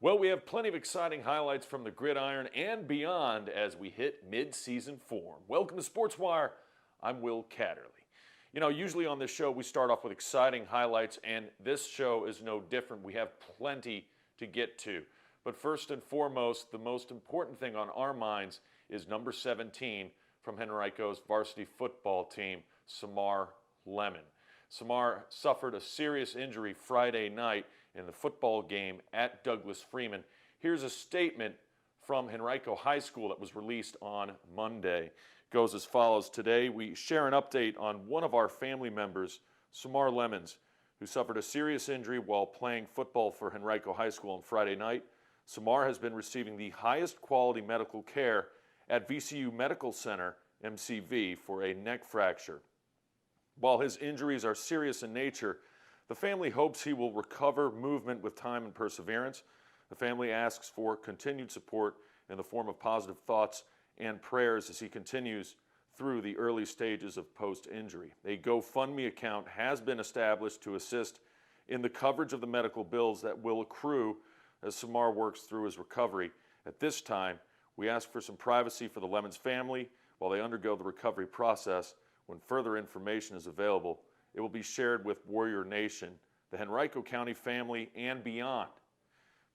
Well, we have plenty of exciting highlights from the gridiron and beyond as we hit mid-season form. Welcome to SportsWire. I'm Will Catterley. You know, usually on this show we start off with exciting highlights, and this show is no different. We have plenty to get to. But first and foremost, the most important thing on our minds is number 17 from Henrico's varsity football team, Samar Lemons. Samar suffered a serious injury Friday night in the football game at Douglas Freeman. Here's a statement from Henrico High School that was released on Monday. It goes as follows. Today we share an update on one of our family members, Samar Lemons, who suffered a serious injury while playing football for Henrico High School on Friday night. Samar has been receiving the highest quality medical care at VCU Medical Center, MCV, for a neck fracture. While his injuries are serious in nature, the family hopes he will recover movement with time and perseverance. The family asks for continued support in the form of positive thoughts and prayers as he continues through the early stages of post-injury. A GoFundMe account has been established to assist in the coverage of the medical bills that will accrue as Samar works through his recovery. At this time, we ask for some privacy for the Lemons family while they undergo the recovery process. When further information is available, it will be shared with Warrior Nation, the Henrico County family, and beyond.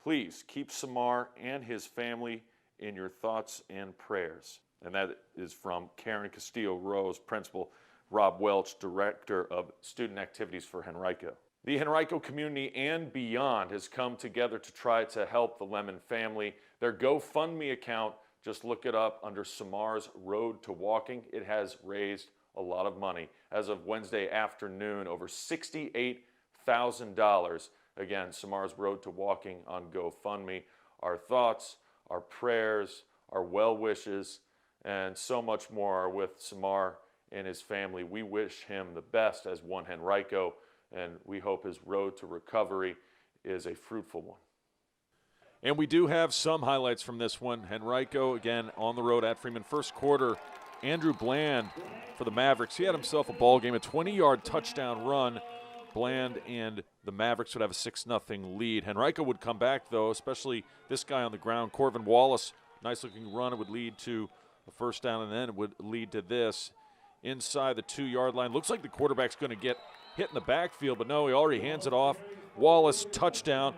Please keep Samar and his family in your thoughts and prayers. And that is from Karen Castillo-Rose, Principal, Rob Welch, Director of Student Activities for Henrico. The Henrico community and beyond has come together to try to help the Lemon family. Their GoFundMe account, just look it up under Samar's Road to Walking. It has raised a lot of money. As of Wednesday afternoon, over $68,000. Again, Samar's Road to Walking on GoFundMe. Our thoughts, our prayers, our well wishes, and so much more are with Samar and his family. We wish him the best as one Henrico, and we hope his road to recovery is a fruitful one. And we do have some highlights from this one. Henrico, again, on the road at Freeman. First quarter, Andrew Bland for the Mavericks. He had himself a ball game, a 20-yard touchdown run. Bland and the Mavericks would have a 6-0 lead. Henrico would come back, though, especially this guy on the ground, Corvin Wallace. Nice-looking run. It would lead to a first down, and then it would lead to this. Inside the 2-yard line. Looks like the quarterback's going to get hit in the backfield, but no, he already hands it off. Wallace, touchdown.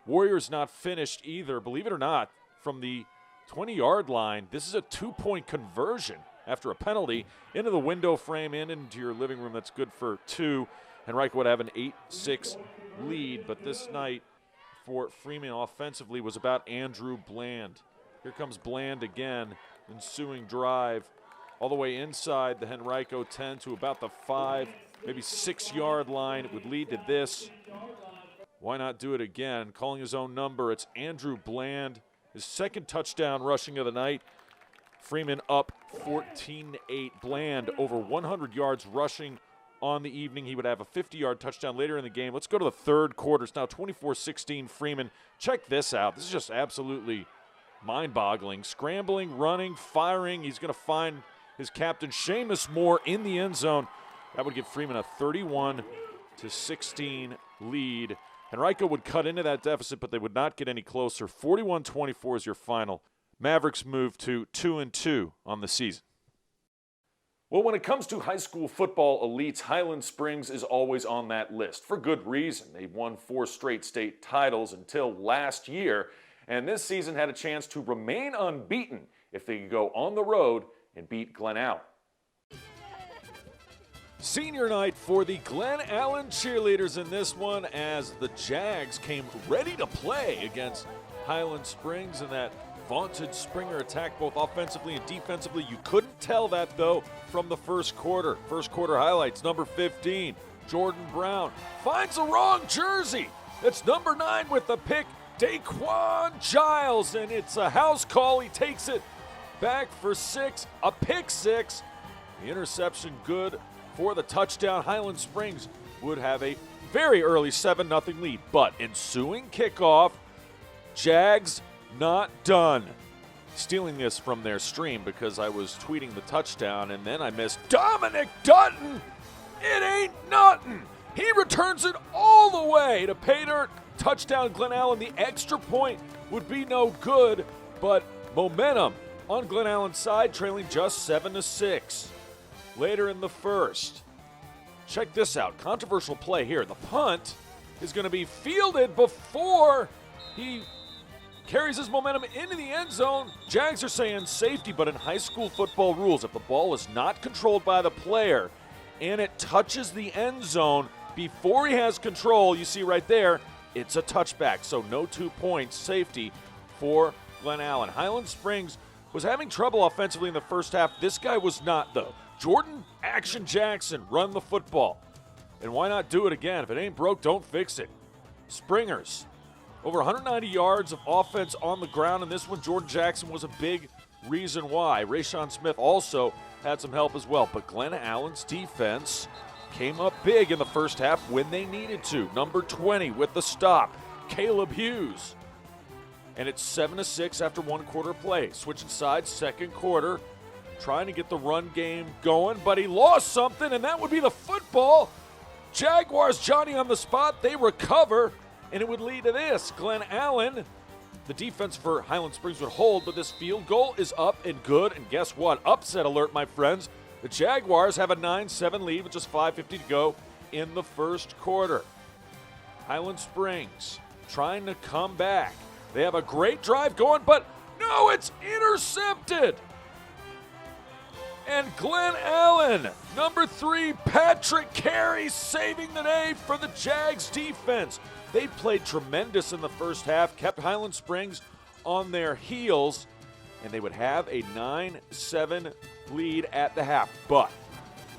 Warriors not finished either, believe it or not, from the 20-yard line. This is a 2-point conversion after a penalty into the window frame and into your living room. That's good for 2. Henrico would have an 8-6 lead, but this night for Freeman offensively was about Andrew Bland. Here comes Bland again, ensuing drive all the way inside the Henrico 10 to about the 5, maybe 6-yard line. It would lead to this. Why not do it again? Calling his own number, it's Andrew Bland, his second touchdown rushing of the night. Freeman up 14-8. Bland over 100 yards rushing on the evening. He would have a 50-yard touchdown later in the game. Let's go to the third quarter. It's now 24-16 Freeman. Check this out. This is just absolutely mind-boggling. Scrambling, running, firing. He's going to find his captain, Seamus Moore, in the end zone. That would give Freeman a 31-16 lead. Henrico would cut into that deficit, but they would not get any closer. 41-24 is your final. Mavericks move to 2-2 on the season. Well, when it comes to high school football elites, Highland Springs is always on that list, for good reason. They've won 4 straight state titles until last year, and this season had a chance to remain unbeaten if they could go on the road and beat Glen out. Senior night for the Glen Allen cheerleaders in this one as the Jags came ready to play against Highland Springs in that vaunted Springer attack both offensively and defensively. You couldn't tell that, though, from the first quarter. First quarter highlights, number 15, Jordan Brown finds the wrong jersey. It's number 9 with the pick, Daquan Giles, and it's a house call. He takes it back for 6, a pick 6. The interception good for the touchdown. Highland Springs would have a very early 7-0 lead, but ensuing kickoff, Jags not done. Stealing this from their stream because I was tweeting the touchdown and then I missed Dominic Dutton. It ain't nothing. He returns it all the way to pay dirt Touchdown Glen Allen. The extra point would be no good, but momentum on Glen Allen's side, trailing just 7-6. Later in the first, check this out. Controversial play here. The punt is going to be fielded before he carries his momentum into the end zone. Jags are saying safety, but in high school football rules, if the ball is not controlled by the player and it touches the end zone before he has control, you see right there, it's a touchback. So no 2 points, safety for Glen Allen. Highland Springs was having trouble offensively in the first half. This guy was not, though. Jordan Action Jackson run the football. And why not do it again? If it ain't broke, don't fix it. Springers, over 190 yards of offense on the ground, and this one, Jordan Jackson was a big reason why. Rayshawn Smith also had some help as well. But Glen Allen's defense came up big in the first half when they needed to. Number 20 with the stop, Caleb Hughes. And it's 7-6 after one quarter play. Switching sides, second quarter, trying to get the run game going, but he lost something, and that would be the football. Jaguars, Johnny on the spot, they recover, and it would lead to this. Glen Allen, the defense for Highland Springs would hold, but this field goal is up and good, and guess what? Upset alert, my friends. The Jaguars have a 9-7 lead with just 5:50 to go in the first quarter. Highland Springs trying to come back. They have a great drive going, but no, it's intercepted. And Glen Allen, number 3, Patrick Carey, saving the day for the Jags defense. They played tremendous in the first half, kept Highland Springs on their heels, and they would have a 9-7 lead at the half. But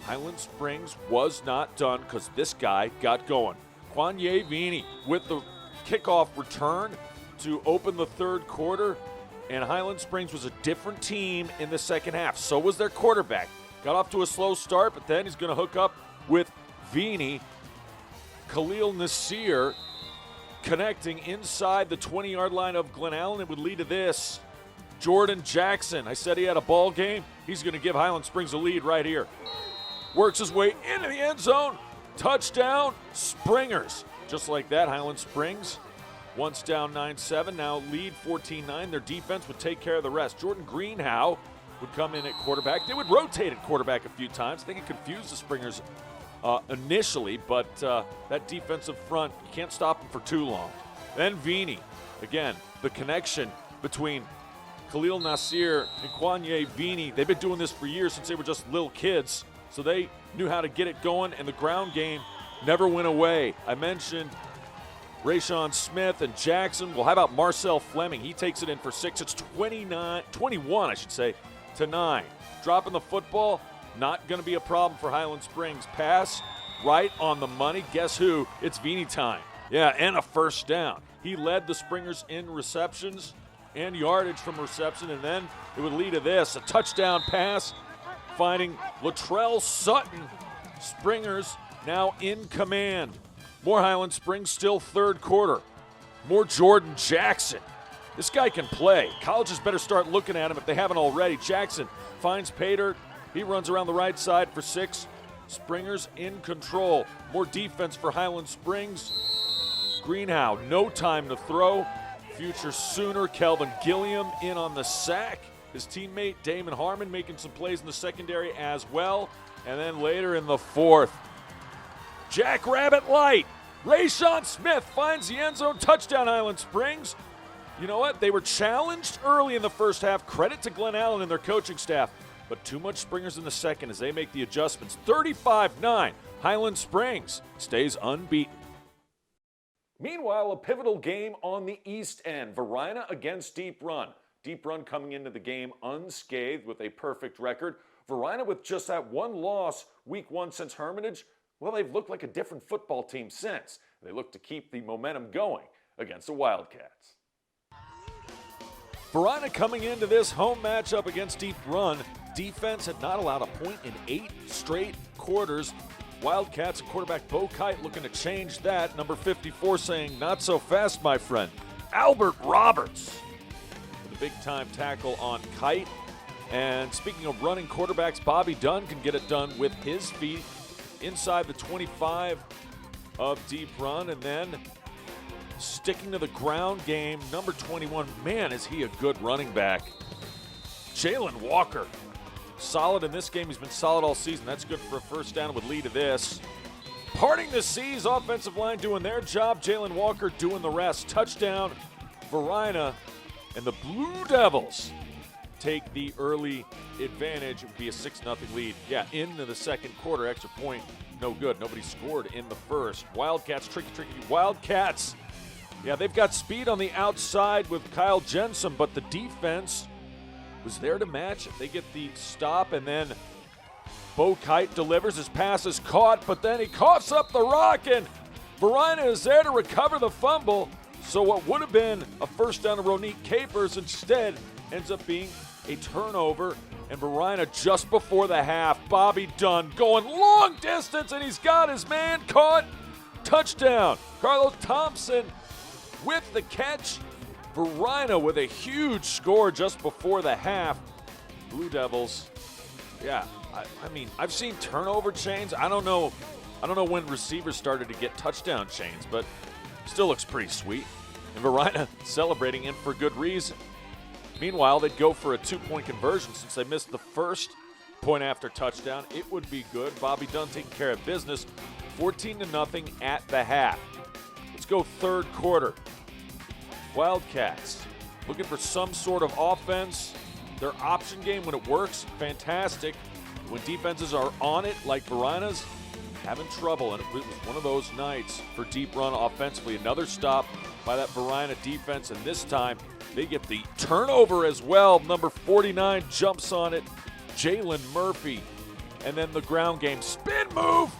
Highland Springs was not done because this guy got going. Kwanye Vini with the kickoff return to open the third quarter, and Highland Springs was a different team in the second half. So was their quarterback. Got off to a slow start, but then he's going to hook up with Vini. Khalil Nasir connecting inside the 20-yard line of Glen Allen. It would lead to this. Jordan Jackson, I said he had a ball game. He's going to give Highland Springs a lead right here. Works his way into the end zone. Touchdown, Springers. Just like that, Highland Springs, once down 9-7, now lead 14-9. Their defense would take care of the rest. Jordan Greenhow would come in at quarterback. They would rotate at quarterback a few times. I think it confused the Springers initially, but that defensive front, you can't stop them for too long. Then Vini, again, the connection between Khalil Nasir and Kwanye Vini. They've been doing this for years since they were just little kids, so they knew how to get it going, and the ground game never went away. I mentioned Rayshawn Smith and Jackson. Well, how about Marcel Fleming? He takes it in for 6. It's 21, to 9. Dropping the football, not going to be a problem for Highland Springs. Pass right on the money. Guess who? It's Vini time. Yeah, and a first down. He led the Springers in receptions and yardage from reception, and then it would lead to this, a touchdown pass finding Latrell Sutton. Springers now in command. More Highland Springs, still third quarter. More Jordan Jackson. This guy can play. Colleges better start looking at him if they haven't already. Jackson finds Pater. He runs around the right side for 6. Springers in control. More defense for Highland Springs. Greenhow, no time to throw. Future Sooner Kelvin Gilliam in on the sack. His teammate Damon Harmon making some plays in the secondary as well. And then later in the fourth, Jackrabbit Light. Rayshawn Smith finds the end zone. Touchdown, Highland Springs. You know what? They were challenged early in the first half. Credit to Glen Allen and their coaching staff. But too much Springers in the second as they make the adjustments. 35-9. Highland Springs stays unbeaten. Meanwhile, a pivotal game on the east end. Varina against Deep Run. Deep Run coming into the game unscathed with a perfect record. Varina with just that one loss week 1 since Hermitage. Well, they've looked like a different football team since. They look to keep the momentum going against the Wildcats. Varina coming into this home matchup against Deep Run. Defense had not allowed a point in 8 straight quarters. Wildcats and quarterback Bo Kite looking to change that. Number 54 saying, not so fast, my friend. Albert Roberts with a big-time tackle on Kite. And speaking of running quarterbacks, Bobby Dunn can get it done with his feet inside the 25 of Deep Run. And then sticking to the ground game. Number 21, man, is he a good running back. Jalen Walker, solid in this game. He's been solid all season. That's good for a first down. Would lead to this. Parting the seas, offensive line doing their job. Jalen Walker doing the rest. Touchdown, Varina, and the Blue Devils take the early advantage. It would be a 6-0 lead. Yeah, into the second quarter, extra point, no good. Nobody scored in the first. Wildcats, tricky Wildcats. Yeah, they've got speed on the outside with Kyle Jensen, but the defense was there to match it. They get the stop, and then Bo Kite delivers. His pass is caught, but then he coughs up the rock, and Varina is there to recover the fumble. So what would have been a first down to Ronique Capers instead ends up being a turnover, and Varina just before the half. Bobby Dunn going long distance, and he's got his man caught. Touchdown. Carlos Thompson with the catch. Varina with a huge score just before the half. Blue Devils, yeah, I mean, I've seen turnover chains. I don't know when receivers started to get touchdown chains, but still looks pretty sweet. And Varina celebrating, and for good reason. Meanwhile, they'd go for a 2-point conversion since they missed the first point after touchdown. It would be good. Bobby Dunn taking care of business. 14-0 at the half. Let's go third quarter. Wildcats looking for some sort of offense. Their option game, when it works, fantastic. When defenses are on it, like Varina's, having trouble. And it was one of those nights for deep run offensively. Another stop by that Varina defense, and this time they get the turnover as well. Number 49 jumps on it, Jalen Murphy. And then the ground game spin move.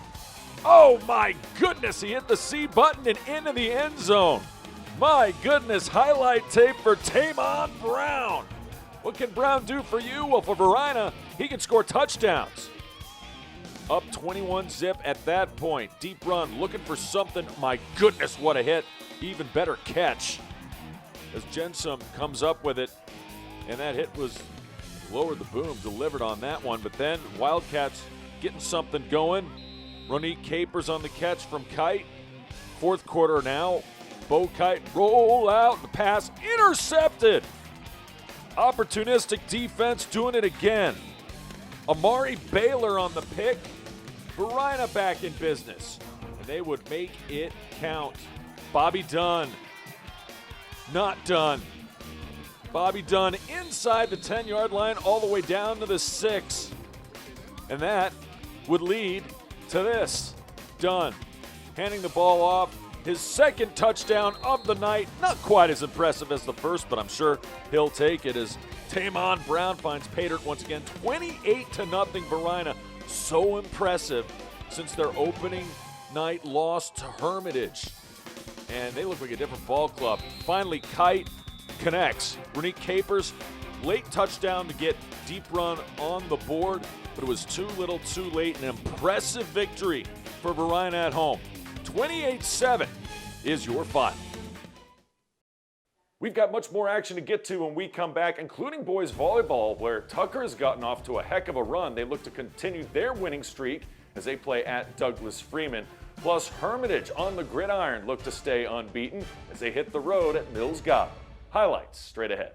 Oh my goodness, he hit the C button and into the end zone. My goodness, highlight tape for Tamon Brown. What can Brown do for you? Well, for Varina, he can score touchdowns. Up 21-zip at that point. Deep run, looking for something. My goodness, what a hit. Even better catch as Jensen comes up with it. And that hit was lowered the boom, delivered on that one. But then Wildcats getting something going. Ronique Capers on the catch from Kite. Fourth quarter now. Bo Kite roll out, the pass intercepted. Opportunistic defense doing it again. Amari Baylor on the pick. Varina back in business. And they would make it count. Bobby Dunn. Not done. Bobby Dunn inside the 10-yard line all the way down to the 6. And that would lead to this. Dunn handing the ball off. His second touchdown of the night. Not quite as impressive as the first, but I'm sure he'll take it as Tamon Brown finds pay dirt once again. 28-0 Varina. So impressive since their opening night loss to Hermitage. And they look like a different ball club. Finally, Kite connects. Ronique Capers, late touchdown to get deep run on the board, but it was too little too late. An impressive victory for Varina at home. 28-7 is your final. We've got much more action to get to when we come back, including boys volleyball, where Tucker has gotten off to a heck of a run. They look to continue their winning streak as they play at Douglas Freeman. Plus, Hermitage on the gridiron look to stay unbeaten as they hit the road at Mills Godwin. Highlights straight ahead.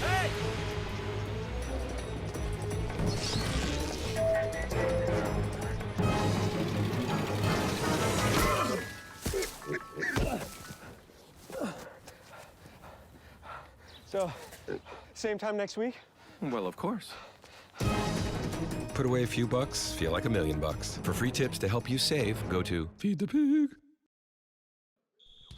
Hey! So, same time next week? Well, of course. Put away a few bucks, feel like $1 million. For free tips to help you save, go to Feed the Pig.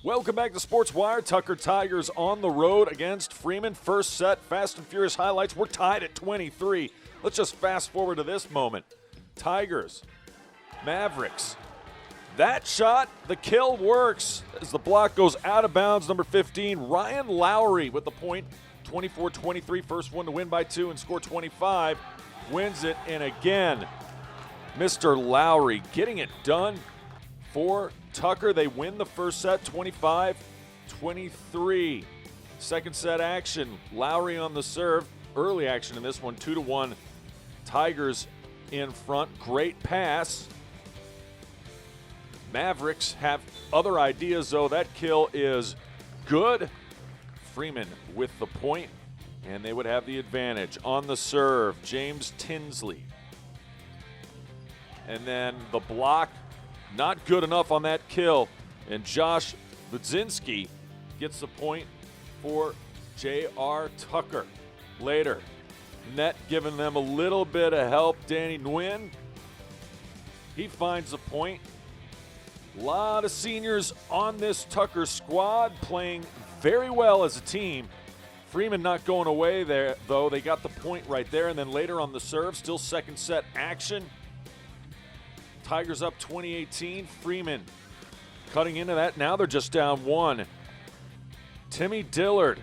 Welcome back to SportsWire. Tucker Tigers on the road against Freeman. First set, Fast and Furious highlights. We're tied at 23. Let's just fast forward to this moment. Tigers, Mavericks. That shot, the kill works as the block goes out of bounds. Number 15, Ryan Lowry with the point. 24-23, first one to win by 2 and score 25. Wins it, and again, Mr. Lowry getting it done for Tucker. They win the first set, 25-23. Second set action, Lowry on the serve. Early action in this one, 2-1. Tigers in front. Great pass. Mavericks have other ideas, though. That kill is good. Freeman with the point, and they would have the advantage. On the serve, James Tinsley. And then the block, not good enough on that kill. And Josh Budzinski gets the point for J.R. Tucker. Later, net giving them a little bit of help. Danny Nguyen, he finds the point. A lot of seniors on this Tucker squad playing very well as a team. Freeman not going away there, though. They got the point right there. And then later on the serve, still second set action. Tigers up 20-18. Freeman cutting into that. Now they're just down one. Timmy Dillard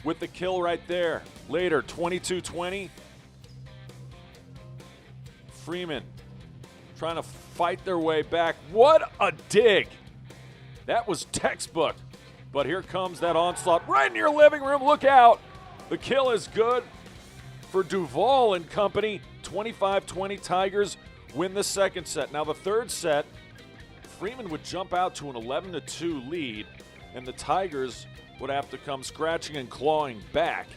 with the kill right there. Later, 22-20. Freeman trying to fight their way back. What a dig. That was textbook. But here comes that onslaught right in your living room. Look out. The kill is good for Duvall and company. 25-20 Tigers win the second set. Now the third set, Freeman would jump out to an 11-2 lead, and the Tigers would have to come scratching and clawing back.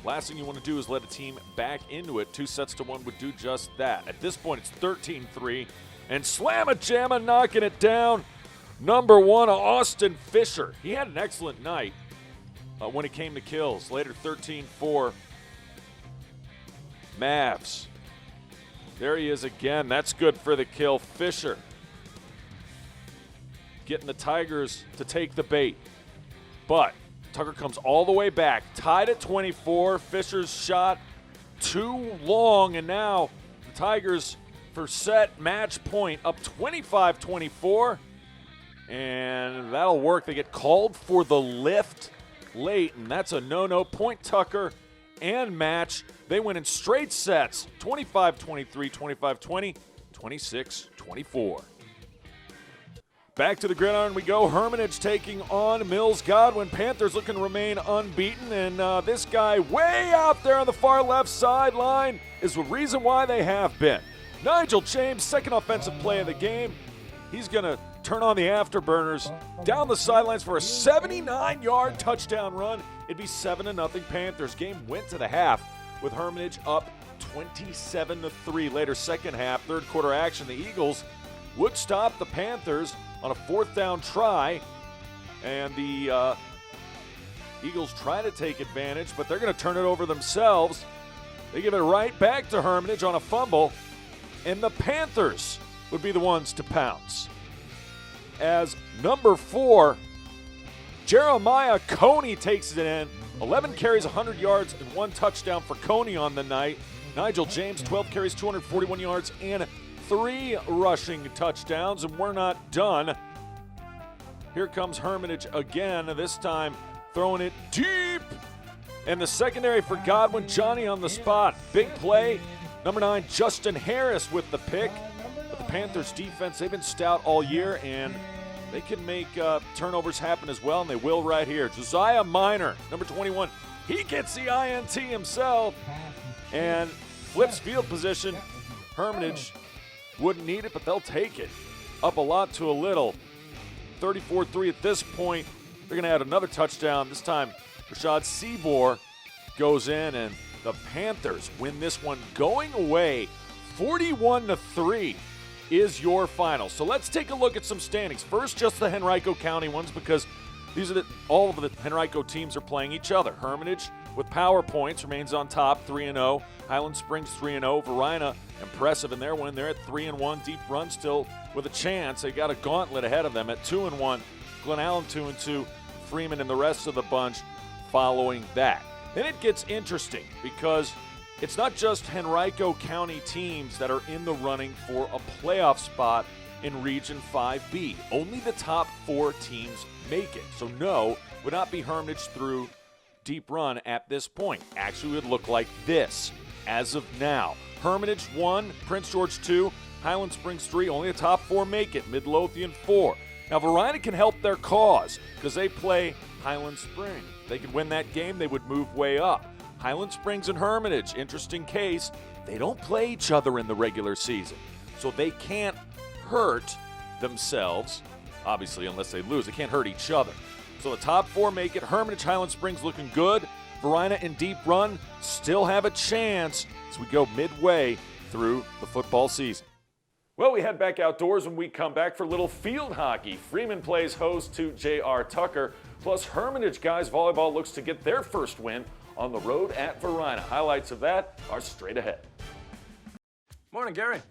Last thing you want to do is let a team back into it. 2-1 would do just that. At this point, it's 13-3, and Slamma-Jamma knocking it down. Number one, Austin Fisher. He had an excellent night when it came to kills. Later, 13-4. Mavs. There he is again. That's good for the kill. Fisher getting the Tigers to take the bait. But Tucker comes all the way back. Tied at 24. Fisher's shot too long. And now the Tigers for set match point up 25-24. And that'll work. They get called for the lift late, and that's a no-no. Point Tucker and match. They win in straight sets, 25-23, 25-20, 26-24. Back to the gridiron we go. Hermitage taking on Mills Godwin. Panthers looking to remain unbeaten, and this guy way out there on the far left sideline is the reason why they have been. Nigel James, second offensive play of the game. He's going to turn on the afterburners down the sidelines for a 79-yard touchdown run. It'd be 7-0 Panthers. Game went to the half with Hermitage up 27-3. Later, second half, third quarter action. The Eagles would stop the Panthers on a fourth down try, and the Eagles try to take advantage, but they're going to turn it over themselves. They give it right back to Hermitage on a fumble, and the Panthers would be the ones to pounce. As number 4, Jeremiah Coney takes it in. 11 carries, 100 yards, and 1 touchdown for Coney on the night. Nigel James, 12 carries, 241 yards, and 3 rushing touchdowns, and we're not done. Here comes Hermitage again, this time throwing it deep. And the secondary for Godwin, Johnny on the spot. Big play. Number 9, Justin Harris with the pick. But the Panthers defense, they've been stout all year, and they can make turnovers happen as well, and they will right here. Josiah Minor, number 21, he gets the INT himself and flips field position. Hermitage wouldn't need it, but they'll take it. Up a lot to a little. 34-3 at this point. They're going to add another touchdown. This time, Rashad Seabor goes in, and the Panthers win this one going away 41-3 is your final. So let's take a look at some standings. First, just the Henrico County ones, because these are all of the Henrico teams are playing each other. Hermitage with power points remains on top, 3-0. Highland Springs 3-0. Varina, impressive in their win. They're at 3-1. Deep Run still with a chance. They got a gauntlet ahead of them at 2-1. Glen Allen 2-2. Freeman and the rest of the bunch following that. Then it gets interesting because it's not just Henrico County teams that are in the running for a playoff spot in Region 5B. Only the top 4 teams make it. So no, would not be Hermitage through Deep Run at this point. Actually, it would look like this as of now. Hermitage 1, Prince George 2, Highland Springs 3. Only the top 4 make it. Midlothian 4. Now, Varina can help their cause because they play Highland Springs. If they could win that game, they would move way up. Highland Springs and Hermitage, interesting case. they don't play each other in the regular season. So they can't hurt themselves, obviously, unless they lose. They can't hurt each other. So the top 4 make it. Hermitage, Highland Springs looking good. Varina in deep run still have a chance as we go midway through the football season. Well, we head back outdoors when we come back for a little field hockey. Freeman plays host to J.R. Tucker. Plus, Hermitage guys volleyball looks to get their first win on the road at Varina. Highlights of that are straight ahead. Morning, Gary.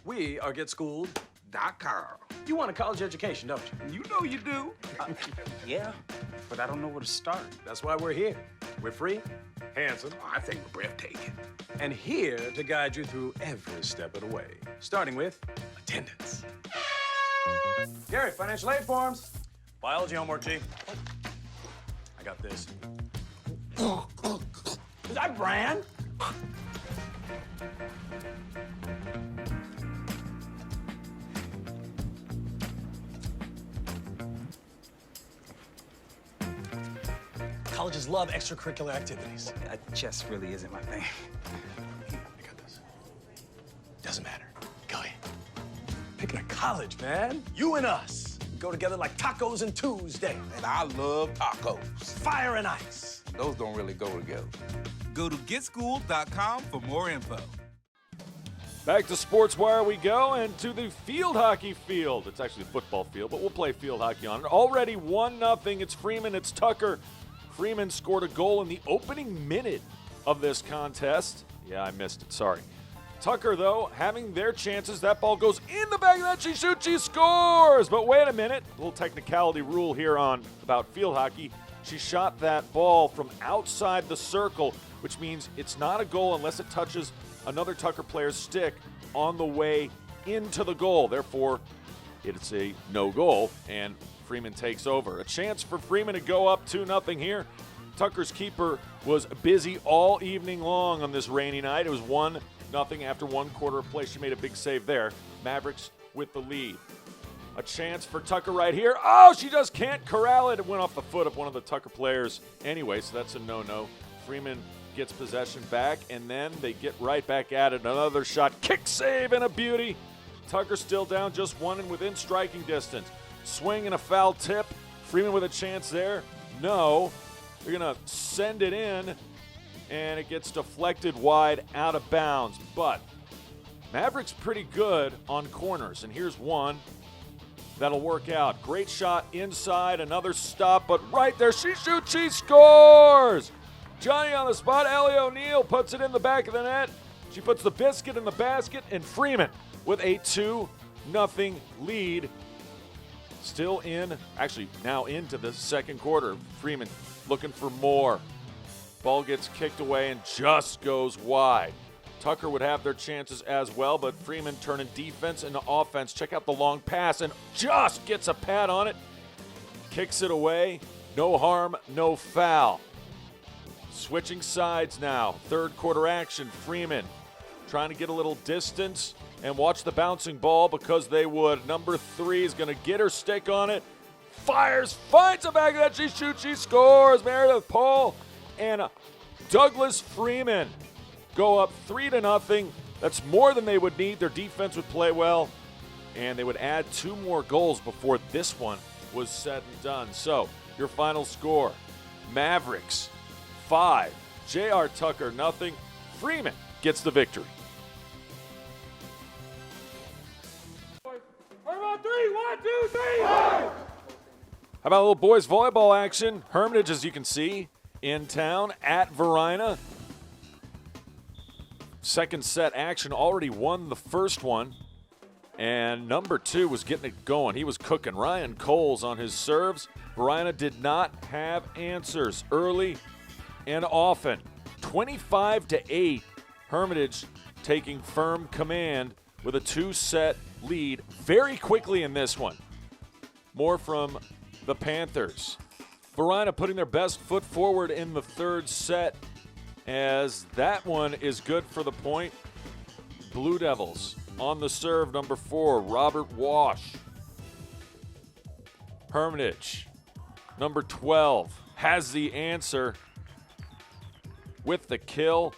We are GetSchooled.com. You want a college education, don't you? You know you do. Yeah, but I don't know where to start. That's why we're here. We're free, handsome, I think we're breathtaking. and here to guide you through every step of the way, starting with attendance. Gary, financial aid forms. Biology homework, G. I got this. Is that Bran? Colleges love extracurricular activities. Chess really isn't my thing. I got this. Doesn't matter. Go ahead. Picking a college, man. You and us. We go together like tacos and Tuesday. And I love tacos. Fire and ice. Those don't really go together. Go to GetSchooled.com for more info. Back to SportsWire we go, and to the field hockey field. It's actually a football field, but we'll play field hockey on it. Already 1-0. It's Freeman, it's Tucker. Freeman scored a goal in the opening minute of this contest. Yeah, I missed it, sorry. Tucker, though, having their chances. That ball goes in the back of that. She shoots, she scores! But wait a minute. A little technicality rule here on about field hockey. She shot that ball from outside the circle, which means it's not a goal unless it touches another Tucker player's stick on the way into the goal. Therefore, it's a no goal, and Freeman takes over. A chance for Freeman to go up 2-0 here. Tucker's keeper was busy all evening long on this rainy night. It was 1-0 after 1 quarter of play. She made a big save there. Mavericks with the lead. A chance for Tucker right here. Oh, she just can't corral it. It went off the foot of one of the Tucker players anyway, so that's a no-no. Freeman gets possession back, and then they get right back at it. Another shot, kick save, and a beauty. Tucker still down just 1 and within striking distance. Swing and a foul tip. Freeman with a chance there. No. They're going to send it in, and it gets deflected wide out of bounds. But Mavericks pretty good on corners, and here's one that'll work out. Great shot inside, another stop, but right there, she shoots, she scores! Johnny on the spot, Ellie O'Neill puts it in the back of the net. She puts the biscuit in the basket, and Freeman with a 2-0 lead. Still in, actually now into the second quarter. Freeman looking for more. Ball gets kicked away and just goes wide. Tucker would have their chances as well, but Freeman turning defense into offense. Check out the long pass and just gets a pad on it. Kicks it away. No harm, no foul. Switching sides now. Third quarter action. Freeman trying to get a little distance and watch the bouncing ball because they would. Number 3 is going to get her stick on it. Fires, finds the back of that. She shoots, she scores. Meredith Paul and Douglas Freeman go up 3-0. That's more than they would need. Their defense would play well, and they would add 2 more goals before this one was said and done. So, your final score, Mavericks 5, J.R. Tucker 0. Freeman gets the victory. How about a little boys volleyball action? Hermitage, as you can see, in town at Varina. Second set action, already won the first one. And number 2 was getting it going. He was cooking. Ryan Coles on his serves. Varina did not have answers early and often. 25-8, Hermitage taking firm command with a 2-set lead very quickly in this one. More from the Panthers. Varina putting their best foot forward in the third set, as that one is good for the point. Blue Devils on the serve, number 4, Robert Wash. Hermitage, number 12, has the answer with the kill.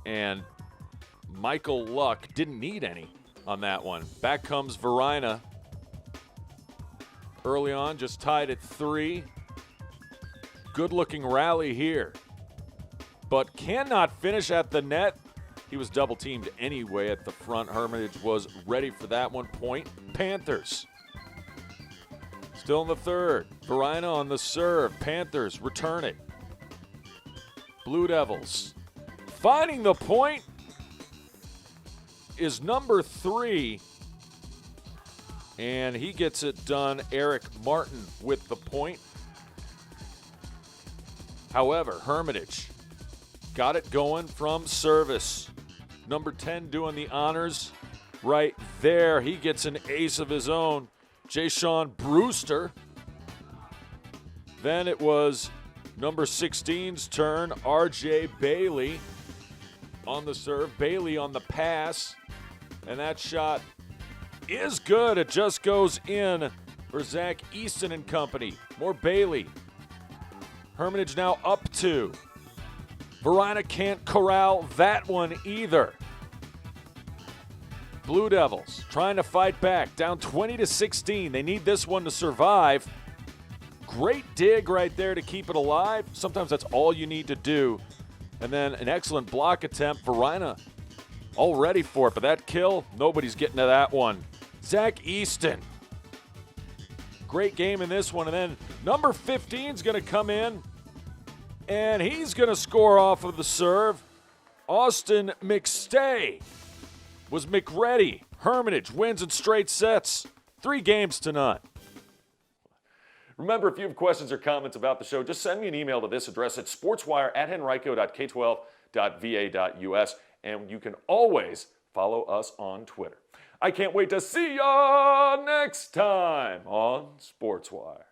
And Michael Luck didn't need any on that one. Back comes Varina. Early on, just tied at 3. Good-looking rally here. But cannot finish at the net. He was double-teamed anyway at the front. Hermitage was ready for that one. Point Panthers. Still in the third. Varina on the serve. Panthers return it. Blue Devils. Finding the point is number 3. And he gets it done. Eric Martin with the point. However, Hermitage got it going from service. Number 10 doing the honors right there. He gets an ace of his own. Jay-Sean Brewster. Then it was number 16's turn. R.J. Bailey on the serve. Bailey on the pass. And that shot is good. It just goes in for Zach Easton and company. More Bailey. Hermitage now up 2. Varina can't corral that one either. Blue Devils trying to fight back. Down 20-16. They need this one to survive. Great dig right there to keep it alive. Sometimes that's all you need to do. And then an excellent block attempt. Varina all ready for it. But that kill, nobody's getting to that one. Zach Easton. Great game in this one. And then number 15 is going to come in. And he's going to score off of the serve. Austin McStay was McReady. Hermitage wins in straight sets. 3 games to none. Remember, if you have questions or comments about the show, just send me an email to this address at sportswire@henrico.k12.va.us. And you can always follow us on Twitter. I can't wait to see ya next time on Sportswire.